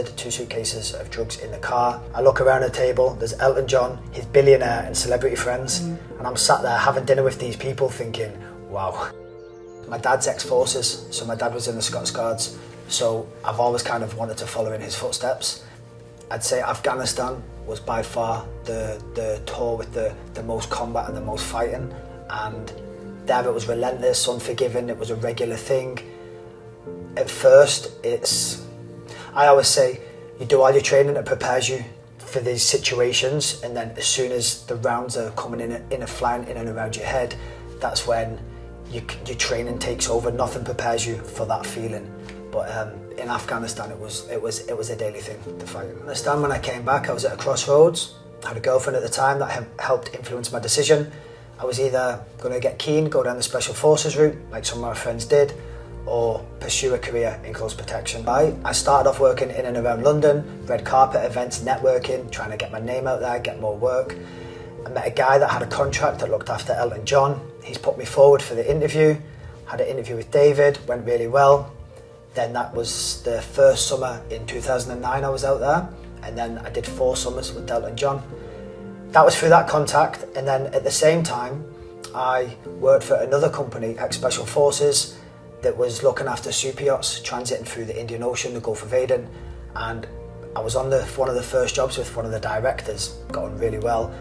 2 suitcases of drugs in the car. I look around the table, there's Elton John, his billionaire and celebrity friends, and I'm sat there having dinner with these people thinking, wow. My dad's ex-forces, so my dad was in the Scots Guards, so I've always kind of wanted to follow in his footsteps. I'd say Afghanistan was by far the tour with the most combat and the most fighting, and there it was relentless, unforgiving, it was a regular thing. At first, I always say, you do all your training, it prepares you for these situations, and then as soon as the rounds are coming in flying in and around your head, that's when your training takes over. Nothing prepares you for that feeling. But in Afghanistan, it was a daily thing, the fight. I understand when I came back, I was at a crossroads. I had a girlfriend at the time that helped influence my decision. I was either going to get keen, go down the special forces route, like some of my friends did, or pursue a career in close protection. I started off working in and around London, red carpet events, networking, trying to get my name out there, get more work. I met a guy that had a contract that looked after Elton John. He's put me forward for the interview. Had an interview with David, went really well. Then that was the first summer in 2009 I was out there, and then I did 4 summers with Elton John. That was through that contact, and then at the same time I worked for another company, ex-Special Forces, that was looking after super yachts transiting through the Indian Ocean, the Gulf of Aden, and I was on one of the first jobs with one of the directors, got on really well.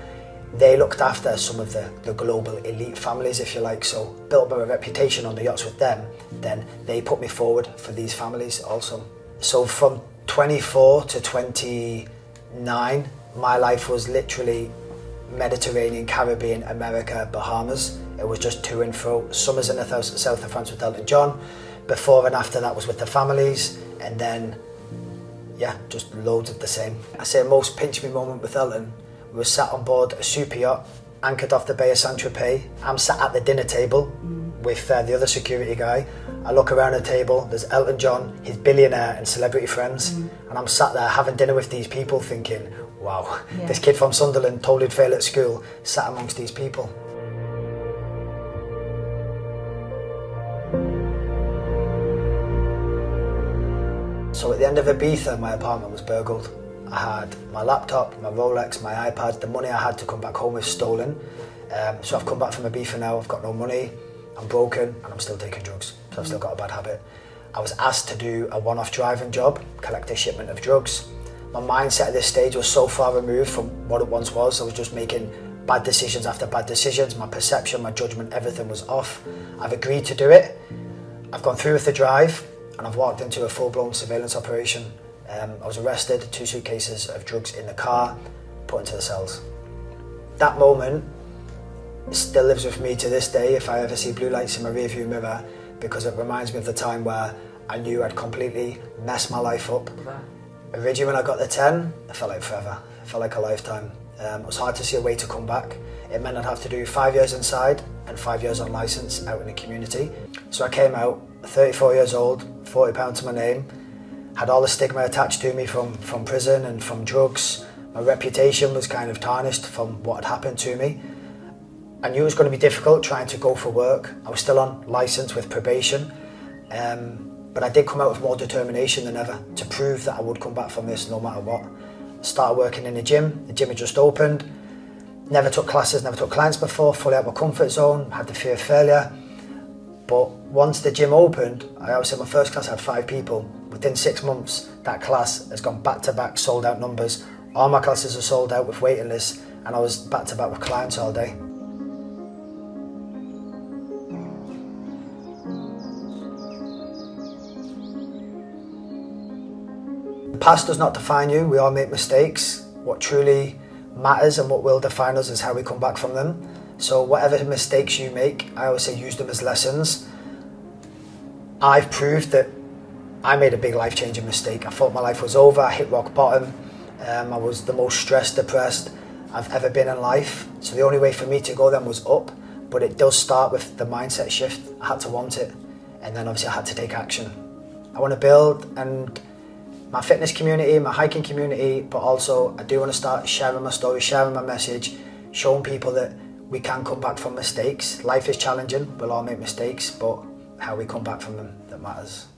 They looked after some of the global elite families, if you like, so built up a reputation on the yachts with them. Then they put me forward for these families also. So from 24 to 29, my life was literally Mediterranean, Caribbean, America, Bahamas. It was just to and fro. Summers in the south of France with Elton John. Before and after that was with the families, and then, yeah, just loads of the same. I say most pinch me moment with Elton, we were sat on board a super yacht, anchored off the Bay of Saint-Tropez. I'm sat at the dinner table with the other security guy. I look around the table, there's Elton John, his billionaire and celebrity friends, and I'm sat there having dinner with these people thinking, wow, this kid from Sunderland, told he'd fail at school, sat amongst these people. So at the end of Ibiza, my apartment was burgled. I had my laptop, my Rolex, my iPad, the money I had to come back home was stolen. So I've come back from Ibiza now, I've got no money, I'm broken, and I'm still taking drugs. So I've still got a bad habit. I was asked to do a one-off driving job, collect a shipment of drugs. My mindset at this stage was so far removed from what it once was. I was just making bad decisions after bad decisions. My perception, my judgment, everything was off. I've agreed to do it. I've gone through with the drive, and I've walked into a full-blown surveillance operation. I was arrested, 2 suitcases of drugs in the car, put into the cells. That moment still lives with me to this day if I ever see blue lights in my rearview mirror, because it reminds me of the time where I knew I'd completely messed my life up. Originally when I got the 10, it felt like forever, it felt like a lifetime. It was hard to see a way to come back. It meant I'd have to do 5 years inside and 5 years on licence out in the community. So I came out, 34 years old, £40 to my name, had all the stigma attached to me from prison and from drugs. My reputation was kind of tarnished from what had happened to me. I knew it was going to be difficult trying to go for work. I was still on licence with probation, but I did come out with more determination than ever to prove that I would come back from this no matter what. Started working in the gym had just opened. Never took classes, never took clients before, fully out of my comfort zone, had the fear of failure. But once the gym opened, I always said my first class had 5 people. Within 6 months, that class has gone back to back, sold out numbers. All my classes are sold out with waiting lists, and I was back to back with clients all day. The past does not define you, we all make mistakes. What truly matters and what will define us is how we come back from them. So whatever mistakes you make, I always say use them as lessons. I've proved that I made a big life-changing mistake. I thought my life was over, I hit rock bottom. I was the most stressed, depressed I've ever been in life. So the only way for me to go then was up, but it does start with the mindset shift. I had to want it, and then obviously I had to take action. I want to build my fitness community, my hiking community, but also I do want to start sharing my story, sharing my message, showing people that we can come back from mistakes. Life is challenging, we'll all make mistakes, but how we come back from them that matters.